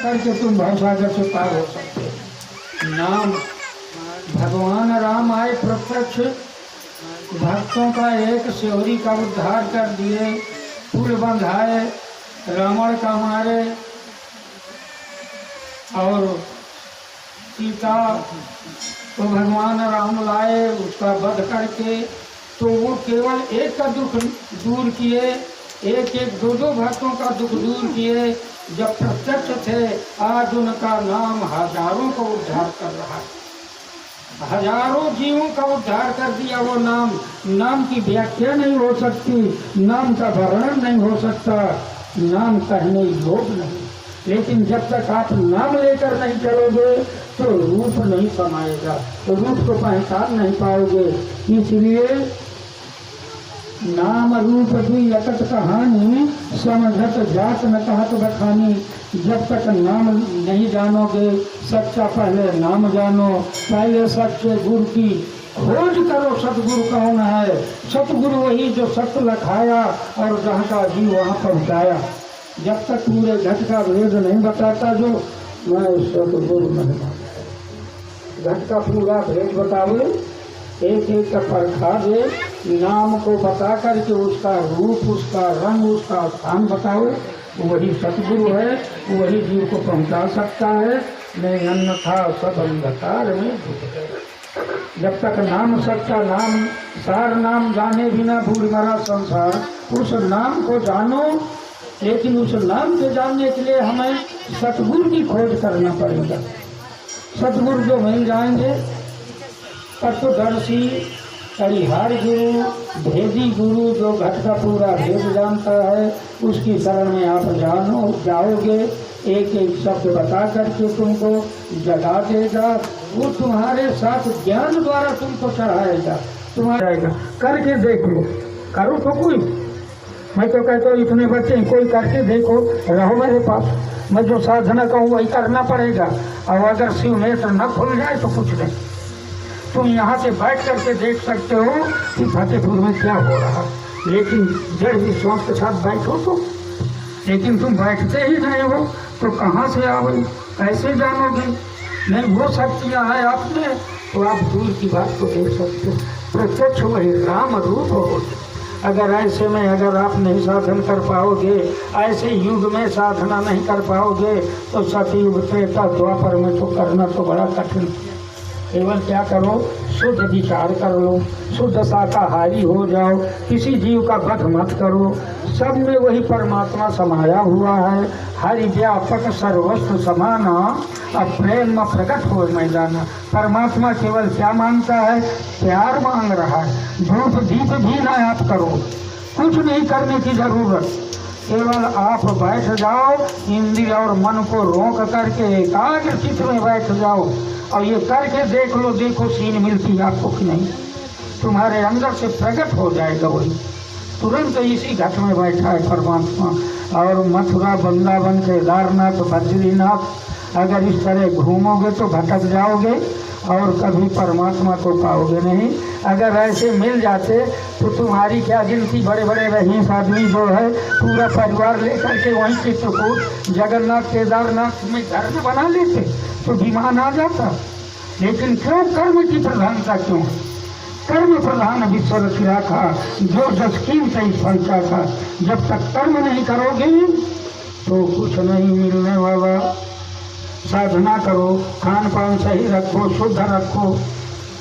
करके तुम भवसागर से पार हो सकते हो। नाम भगवान राम आए प्रत्यक्ष, भक्तों का एक सेवरी का उद्धार कर दिए, पुल बंधाए, रावण का मारे और सीता तो भगवान राम लाए, उसका वध करके तो वो केवल एक का दुख दूर किए, एक एक दो दो भक्तों का दुख दूर किए। जब प्रत्यक्ष थे, आज उनका नाम हजारों को उद्धार कर रहा है, हजारों जीवों का उद्धार कर दिया। वो नाम की व्याख्या नहीं हो सकती, नाम का वर्णन नहीं हो सकता, नाम कहने योग्य नहीं। लेकिन जब तक आप नाम लेकर नहीं चलोगे तो रूप नहीं समाएगा, तो रूप को पहचान नहीं पाओगे। इसलिए नाम रूप की यकत कहानी, समझत जात न कहत बखानी। जब तक नाम नहीं जानोगे, सच्चा पहले नाम जानो, पहले सच्चे गुरु की खोज करो। सतगुरु कौन है? सतगुरु वही जो सत्य लखाया और जहाँ का जी वहाँ पहुँचाया। जब तक पूरे घट का भेद नहीं बताता जो मैं सतगुरु नहीं मानता। घट का पूरा भेद बतावे, एक एक का परखा दे, नाम को बता करके उसका रूप, उसका रंग, उसका स्थान बताओ, वही सतगुरु है, वही जीव को पहुंचा सकता है। नहीं अन्यथा सब अंधकार में डूब गए। जब तक नाम सच्चा नाम, सार नाम जाने बिना भूल मरा संसार। उस नाम को जानो, लेकिन उस नाम के जानने के लिए हमें सतगुरु की खोज करना पड़ेगा। सतगुरु जो मिल जाएंगे, तत्वदर्शी परिहार गुरु, भेदी गुरु, जो घट का पूरा भेद जानता है, उसकी शरण में आप जाओगे। एक एक शब्द बता करके तुमको जगा देगा। वो तुम्हारे साथ ज्ञान द्वारा तुमको चढ़ाएगा, तुम्हारा करके देख लो। करो तो कोई, मैं तो कहता हूँ इतने बच्चे कोई करके देखो, रहो मेरे पास। मैं जो साधना कहूँ वही करना पड़ेगा। और अगर शिव नेत्र न खुल जाए तो कुछ नहीं। तुम यहाँ से बैठ करके देख सकते हो कि फतेहपुर में क्या हो रहा है, लेकिन जड़ विश्वास के साथ बैठो तो। लेकिन तुम बैठते ही नहीं हो तो कहाँ से आओगे, कैसे जानोगे? नहीं, वो शक्तियाँ हैं आप में, तो आप दूर की बात को देख सकते हो। प्रत्यक्ष वही राम रूप हो। अगर ऐसे में अगर आप नहीं साधन कर पाओगे, ऐसे युग में साधना नहीं कर पाओगे, तो सतयुग त्रेता द्वापर में तो करना तो बड़ा कठिन। केवल क्या करो, शुद्ध विचार कर लो, शुद्ध शाकाहारी हो जाओ, किसी जीव का वध मत करो। सब में वही परमात्मा समाया हुआ है। हरि व्यापक सर्वस्व समाना, अब प्रेम में प्रकट हो मैदाना। परमात्मा केवल क्या मांगता है? प्यार मांग रहा है। धूप दीप भी ना आप करो, कुछ नहीं करने की जरूरत। केवल आप बैठ जाओ, इंद्रिय और मन को रोक करके एकाग्र चित्त में बैठ जाओ और ये करके देख लो, देखो सीन मिलती है आपको कि नहीं। तुम्हारे अंदर से प्रकट हो जाएगा वही। तुरंत इसी घट में बैठा है परमात्मा। और मथुरा, वृंदावन, केदारनाथ, बद्रीनाथ, अगर इस तरह घूमोगे तो भटक जाओगे और कभी परमात्मा को पाओगे नहीं। अगर ऐसे मिल जाते तो तुम्हारी क्या गिनती, बड़े बड़े रहीस आदमी जो है पूरा परिवार लेकर के वहीं चित्रकूट, जगन्नाथ, केदारनाथ में घर में बना लेते तो विमान आ जाता। लेकिन क्यों? कर्म की प्रधानता क्यों? कर्म प्रधान विश्व रचि राखा, जो जस कीमत फल चाखा। जब तक कर्म नहीं करोगे तो कुछ नहीं मिलने वाला। साधना करो, खान पान सही रखो, शुद्ध रखो।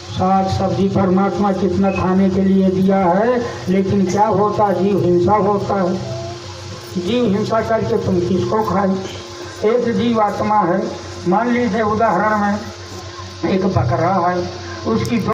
साग सब्जी परमात्मा कितना खाने के लिए दिया है, लेकिन क्या होता, जीव हिंसा होता है। जीव हिंसा करके तुम किसको खाए? एक जीव आत्मा है, मान लीजिए उदाहरण में एक बकरा है, उसकी